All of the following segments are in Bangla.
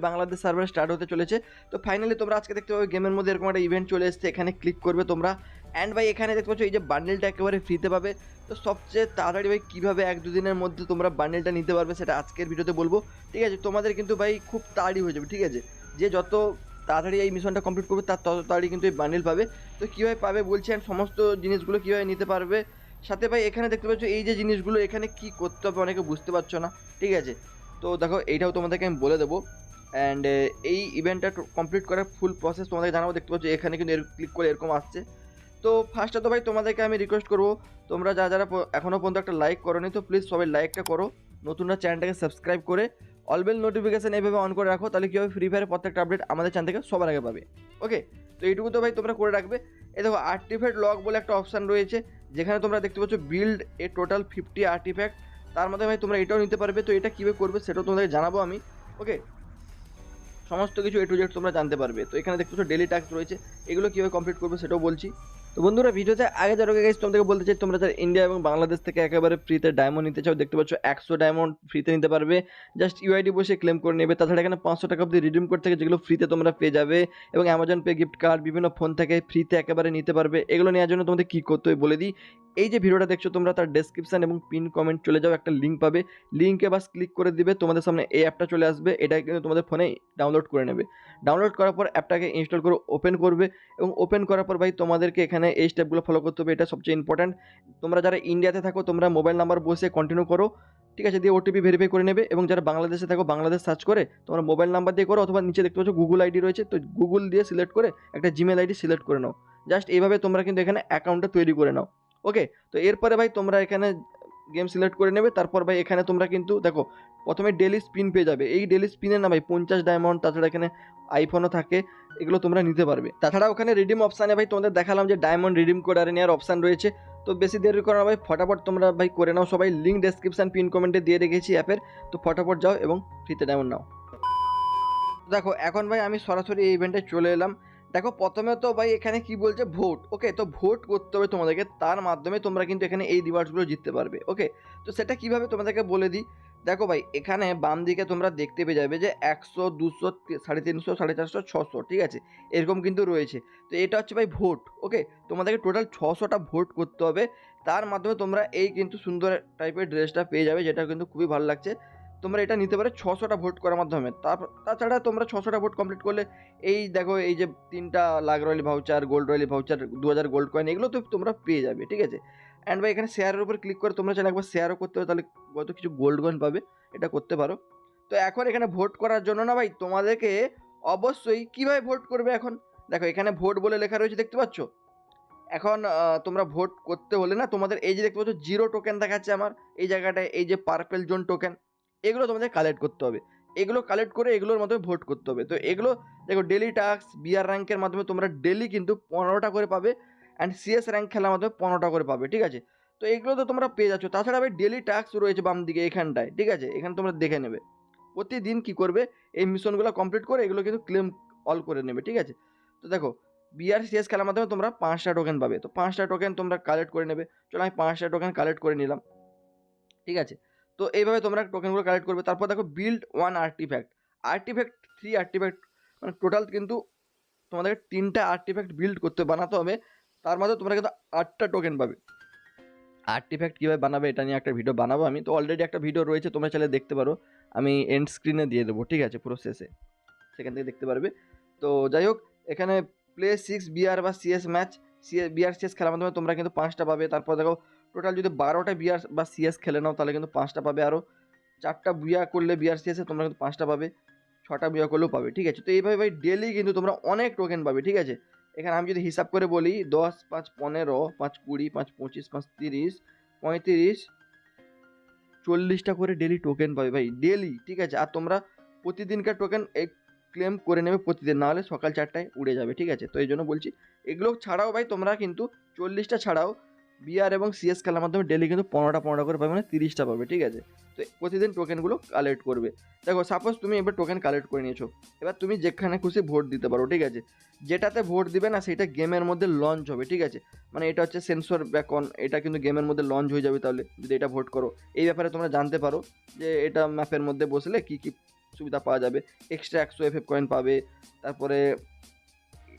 বাংলাদেশ সার্ভার স্টার্ট হতে চলেছে। তো ফাইনালি তোমরা আজকে দেখতে পাবে গেমের মধ্যে এরকম একটা ইভেন্ট চলে এসেছে, এখানে ক্লিক করবে তোমরা অ্যান্ড ভাই এখানে দেখতে পাচ্ছ এই যে বান্ডেলটা একেবারে ফ্রিতে পাবে। তো সবচেয়ে তাড়াতাড়ি ভাই কীভাবে 1-2 দিনের মধ্যে তোমরা বান্ডেলটা নিতে পারবে সেটা আজকের ভিডিওতে বলবো, ঠিক আছে। তোমাদের কিন্তু ভাই খুব তাড়াতাড়ি হয়ে যাবে, ঠিক আছে। যে যত তাড়াতাড়ি এই মিশনটা কমপ্লিট করবে তার তত তাড়াতাড়ি কিন্তু এই বান্ডেল পাবে। তো কীভাবে পাবে বলছি, অ্যান্ড সমস্ত জিনিসগুলো কীভাবে নিতে পারবে সাথে ভাই এখানে দেখতে পাচ্ছ এই যে জিনিসগুলো এখানে কী করতে হবে অনেকে বুঝতে পারছো না, ঠিক আছে। তো দেখো এইটাও তোমাদেরকে আমি বলে দেবো অ্যান্ড এই ইভেন্টটা কমপ্লিট করার ফুল প্রসেস তোমাদেরকে জানাবো। দেখতে পাচ্ছ এখানে কিন্তু ক্লিক করে এরকম আসছে। তো ফার্স্টে তো ভাই তোমাদেরকে আমি রিকোয়েস্ট করবো, তোমরা যারা যারা এখনও পর্যন্ত একটা লাইক করোনি তো প্লিজ সবাই লাইকটা করো, নতুনরা চ্যানেলটাকে সাবস্ক্রাইব করে অল বেল নোটিফিকেশান এইভাবে অন করে রাখো, তাহলে কী হবে ফ্রি ফায়ারের প্রত্যেকটা আপডেট আমাদের চ্যানেল থেকে সবার আগে পাবে। ওকে, তো এইটুকু তো ভাই তোমরা করে রাখবে। এই দেখো আর্টিফ্যাক্ট লক বলে একটা অপশান রয়েছে, যেখানে তোমরা দেখতে পাচ্ছ বিল্ড এ টোটাল 50 আর্টিফ্যাক্ট, তার মধ্যে ভাই তোমরা এটাও নিতে পারবে। তো এটা কীভাবে করবে সেটাও তোমাদেরকে জানাবো আমি। ওকে, সমস্ত কিছু A to Z তোমরা জানতে পারবে। তো এখানে দেখতে পাচ্ছ ডেলি টাস্ক রয়েছে, এগুলো কীভাবে কমপ্লিট করবে সেটাও বলছি। তো বন্ধুরা ভিডিওতে আগে যারা গাইস তোমাদেরকে বলতে চাই, তোমরা যারা ইন্ডিয়া এবং বাংলাদেশ থেকে একেবারে ফ্রিতে ডায়মন্ড নিতে চাও, দেখতে পাচ্ছ 100 ডায়মন্ড ফ্রিতে নিতে পারবে, জাস্ট ইউআইডি বসে ক্লেম করে নেবে। তাছাড়া এখানে 500 টাকা অব্দি রিডিম কোড থেকে যেগুলো ফ্রিতে তোমরা পেয়ে যাবে, এবং অ্যামাজন পে গিফট কার্ড বিভিন্ন ফোন থেকে ফ্রিতে একেবারে নিতে পারবে। এগুলো নেওয়ার জন্য তোমাদের কী করতে হবে বলে দিই। এই যে ভিডিওটা দেখছো তোমরা, তার ডেসক্রিপশন এবং পিন কমেন্ট চলে যাও, একটা লিঙ্ক পাবে, লিঙ্কে বাস ক্লিক করে দিবে, তোমাদের সামনে এই অ্যাপটা চলে আসবে। এটা কিন্তু তোমাদের ফোনে ডাউনলোড করে নেবে। ডাউনলোড করার পর অ্যাপটাকে ইনস্টল করে ওপেন করবে, এবং ওপেন করার পর ভাই তোমাদেরকে এখানে এই স্টেপগুলো ফলো করতে হবে, এটা সবচেয়ে ইম্পর্ট্যান্ট। তোমরা যারা ইন্ডিয়াতে থাকো তোমরা মোবাইল নাম্বার বসে কন্টিনিউ করো, ঠিক আছে, দিয়ে ওটিপি ভেরিফাই করে নেবে। এবং যারা বাংলাদেশে থাকো বাংলাদেশ সার্চ করে তোমরা মোবাইল নাম্বার দিয়ে করো, অথবা নিচে দেখতে পাচ্ছ গুগল আইডি রয়েছে, তো গুগল দিয়ে সিলেক্ট করে একটা জিমেল আইডি সিলেক্ট করে নাও। জাস্ট এইভাবে তোমরা কিন্তু এখানে অ্যাকাউন্টটা তৈরি করে নাও। ওকে, তো এরপরে ভাই তোমরা এখানে গেম সিলেক্ট করে নেবে। তারপর ভাই এখানে তোমরা কিন্তু দেখো প্রথমে ডেলি স্পিন পেয়ে যাবে। এই ডেলি স্পিনের না ভাই 50 ডায়মন্ড, তাছাড়া এখানে আইফোনও থাকে, এগুলো তোমরা নিতে পারবে। তাছাড়া ওখানে রিডিম অপশানে ভাই তোমাদের দেখালাম যে ডায়মন্ড রিডিম কোড আর নেওয়ার অপশান রয়েছে। তো বেশি দেরি করো না ভাই, ফটাফট তোমরা ভাই করে নাও সবাই। লিঙ্ক ডেসক্রিপশন পিন কমেন্টে দিয়ে রেখেছি অ্যাপের, তো ফটাফট যাও এবং ফ্রিতে ডায়মন্ড নাও। দেখো এখন ভাই আমি সরাসরি এই ইভেন্টে চলে এলাম। দেখো প্রথমে তো ভাই এখানে কি বলছে ভোট। ওকে, তো ভোট করতে হবে তোমাদেরকে, তার মাধ্যমে তোমরা কিন্তু এখানে এই রিওয়ার্ডসগুলো জিততে পারবে। ওকে, তো সেটা কীভাবে তোমাদেরকে বলে দিই। দেখো ভাই এখানে বাম দিকে তোমরা দেখতে পেয়ে যাবে যে 100, 200, 350, 450, 600, ঠিক আছে, এরকম কিন্তু রয়েছে। তো এটা হচ্ছে ভাই ভোট। ওকে, তোমাদেরকে টোটাল 600টা ভোট করতে হবে, তার মাধ্যমে তোমরা এই কিন্তু সুন্দর টাইপের ড্রেসটা পেয়ে যাবে, যেটা কিন্তু খুবই ভালো লাগছে। তোমরা এটা নিতে পারো 600টা ভোট করার মাধ্যমে। তাছাড়া তোমরা 600টা ভোট কমপ্লিট করলে এই দেখো এই যে 3টা lakh royalty voucher, gold royalty voucher, 2000 gold coin, এগুলো তো তোমরা পেয়ে যাবে, ঠিক আছে। অ্যান্ড ভাই এখানে শেয়ারের উপর ক্লিক করে তোমরা চাইলে একবার শেয়ারও করতে হবে, তাহলে কত কিছু গোল্ড কয়েন পাবে, এটা করতে পারো। তো এখন এখানে ভোট করার জন্য না ভাই তোমাদেরকে অবশ্যই কীভাবে ভোট করবে, এখন দেখো এখানে ভোট বলে লেখা রয়েছে, দেখতে পাচ্ছ। এখন তোমরা ভোট করতে হলে না তোমাদের এই যে দেখতে পাচ্ছ 0 টোকেন দেখাচ্ছে আমার এই জায়গাটায়, এই যে পার্পেল জোন টোকেন, এগুলো তোমাদের কালেক্ট করতে হবে। এগুলো কালেক্ট করে এগুলোর মাধ্যমে ভোট করতে হবে। তো এগুলো দেখো ডেলি টাস্ক বিআর র্যাঙ্কের মাধ্যমে তোমরা ডেলি কিন্তু 15টা করে পাবে, অ্যান্ড সিএস র্যাঙ্ক খেলার মাধ্যমে 15টা করে পাবে, ঠিক আছে। তো এগুলো তো তোমরা পেয়ে যাচ্ছ। তাছাড়া ভাই ডেলি টাস্ক রয়েছে বাম দিকে এখানটায়, ঠিক আছে, এখানে তোমরা দেখে নেবে প্রতিদিন কী করবে এই মিশনগুলো কমপ্লিট করে এগুলো কিন্তু ক্লেম অল করে নেবে, ঠিক আছে। তো দেখো বিআরসিএস খেলার মাধ্যমে তোমরা 5টা টোকেন পাবে, তো 5টা টোকেন তোমরা কালেক্ট করে নেবে। চলো আমি 5টা টোকেন কালেক্ট করে নিলাম, ঠিক আছে। তো এইভাবে তোমরা টোকেনগুলো কালেক্ট করবে। তারপর দেখো বিল্ড 1 আর্টিফ্যাক্ট, 3 আর্টিফ্যাক্ট, মানে টোটাল কিন্তু তোমাদেরকে 3টা আর্টিফ্যাক্ট বিল্ড করতে বানাতে হবে, তার মধ্যে তোমরা কিন্তু 8টা টোকেন পাবে। আর্টিফ্যাক্ট কীভাবে বানাবে এটা নিয়ে একটা ভিডিও বানাবো আমি, তো অলরেডি একটা ভিডিও রয়েছে, তোমরা চাইলে দেখতে পারো, আমি এন্ড স্ক্রিনে দিয়ে দেবো, ঠিক আছে, পুরো শেষে সেখান থেকে দেখতে পারবে। তো যাই হোক এখানে প্লে 6 বিআর বা সিএস ম্যাচ, বিআর সিএস খেলার মাধ্যমে তোমরা কিন্তু 5টা পাবে। তারপর দেখো টোটাল যদি 12টা বিআর বা সিএস খেলে নাও তাহলে কিন্তু 5টা পাবে, আরও 4টা বুয়া করলে বিআর সিএসে তোমরা কিন্তু 5টা পাবে, 6টা বুয়া করলেও পাবে, ঠিক আছে। তো এইভাবে ভাই ডেলি কিন্তু তোমরা অনেক টোকেন পাবে, ঠিক আছে। এখানে আমি যদি হিসাব করে বলি 10, 5, 15, 5, 20, 5, 25, 5, 30, 35, 40টা করে ডেলি টোকেন পাবে ভাই ডেলি, ঠিক আছে। আর তোমরা প্রতিদিনকার টোকেন ক্লেম করে নেবে প্রতিদিন, না হলে সকাল 4টায় উড়ে যাবে, ঠিক আছে। তো এই জন্য বলছি এগুলো ছাড়াও ভাই তোমরা কিন্তু 40টা ছাড়াও বিআর এবং সিএস খেলার মাধ্যমে ডেলি কিন্তু 15টা করে পাবে, মানে 30টা পাবে, ঠিক আছে। তো প্রতিদিন টোকেনগুলো কালেক্ট করবে। দেখো সাপোজ তুমি এবার টোকেন কালেক্ট করে নিয়েছো, এবার তুমি যেখানে খুশি ভোট দিতে পারো, ঠিক আছে। যেটাতে ভোট দিবে না সেটা গেমের মধ্যে লঞ্চ হবে, ঠিক আছে। মানে এটা হচ্ছে সেন্সর বেকন, এটা কিন্তু গেমের মধ্যে লঞ্চ হয়ে যাবে তাহলে যদি এটা ভোট করো। এই ব্যাপারে তোমরা জানতে পারো যে এটা ম্যাপের মধ্যে বসলে কী কী সুবিধা পাওয়া যাবে, এক্সট্রা 100 এফএফ কয়েন পাবে, তারপরে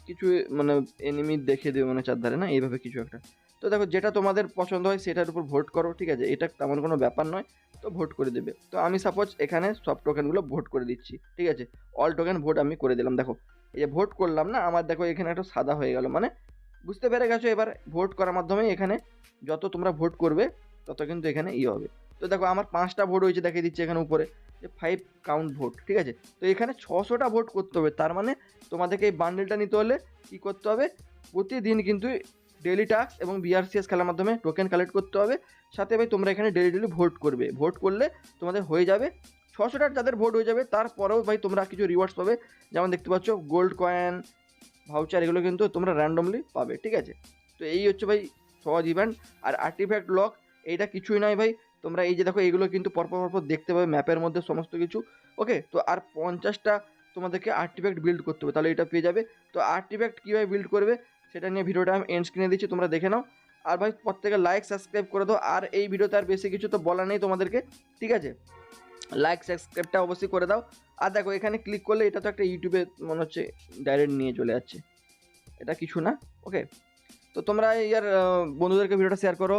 কিছু মানে এনিমি দেখে দেবে মানে চারধারে না, এইভাবে কিছু একটা। তো দেখো যেটা তোমাদের পছন্দ হয় সেটার উপর ভোট করো, ঠিক আছে, এটা তেমন কোনো ব্যাপার নয়, তো ভোট করে দেবে। তো আমি সাপোজ এখানে সব টোকেনগুলো ভোট করে দিচ্ছি, ঠিক আছে, অল টোকেন ভোট আমি করে দিলাম। দেখো এই যে ভোট করলাম না, আমার দেখো এখানে একটা সাদা হয়ে গেল, মানে বুঝতে পেরে গেছো। এবার ভোট করার মাধ্যমে এখানে যত তোমরা ভোট করবে তত কিন্তু এখানে হবে। তো দেখো আমার 5টা ভোট হয়েছে, দেখিয়ে দিচ্ছে এখানে উপরে যে 5 কাউন্ট ভোট, ঠিক আছে। তো এখানে 600টা ভোট করতে হবে, তার মানে তোমাদেরকে এই বান্ডেলটা নিতে হলে কী করতে হবে, প্রতিদিন কিন্তু ডেলি টাস্ক এবং বিআরসিএস খেলার মাধ্যমে টোকেন কালেক্ট করতে হবে। সাথে ভাই তোমরা এখানে ডেলি ভোট করবে, ভোট করলে তোমাদের হয়ে যাবে 600টার যাদের ভোট হয়ে যাবে, তারপরেও ভাই তোমরা কিছু রিওয়ার্ডস পাবে, যেমন দেখতে পাচ্ছ গোল্ড কয়েন, ভাউচার, এগুলো কিন্তু তোমরা র্যান্ডমলি পাবে, ঠিক আছে। তো এই হচ্ছে ভাই সহজ ইভেন্ট। আর আর্টিফ্যাক্ট লক এইটা কিছুই নয় ভাই, তোমরা এই যে দেখো এইগুলো কিন্তু পরপর দেখতে পাবে ম্যাপের মধ্যে সমস্ত কিছু। ওকে, তো আর 50টা তোমাদেরকে আর্টিফ্যাক্ট বিল্ড করতে হবে, তাহলে এটা পেয়ে যাবে। তো আর্টিফ্যাক্ট কীভাবে বিল্ড করবে সেটা নিয়ে ভিডিওটা আমি এন্ড স্ক্রিনে দিচ্ছি, তোমরা দেখে নাও। আর ভাই প্রত্যেকে লাইক সাবস্ক্রাইব করে দাও, আর এই ভিডিওতে আর বেশি কিছু তো বলা নেই তোমাদেরকে, ঠিক আছে। লাইক সাবস্ক্রাইবটা অবশ্যই করে দাও। আর দেখো এখানে ক্লিক করলে এটা তো একটা ইউটিউবে মনে হচ্ছে ডাইরেক্ট নিয়ে চলে যাচ্ছে, এটা কিছু না। ওকে, তো তোমরা ইয়ার বন্ধুদেরকে ভিডিওটা শেয়ার করো।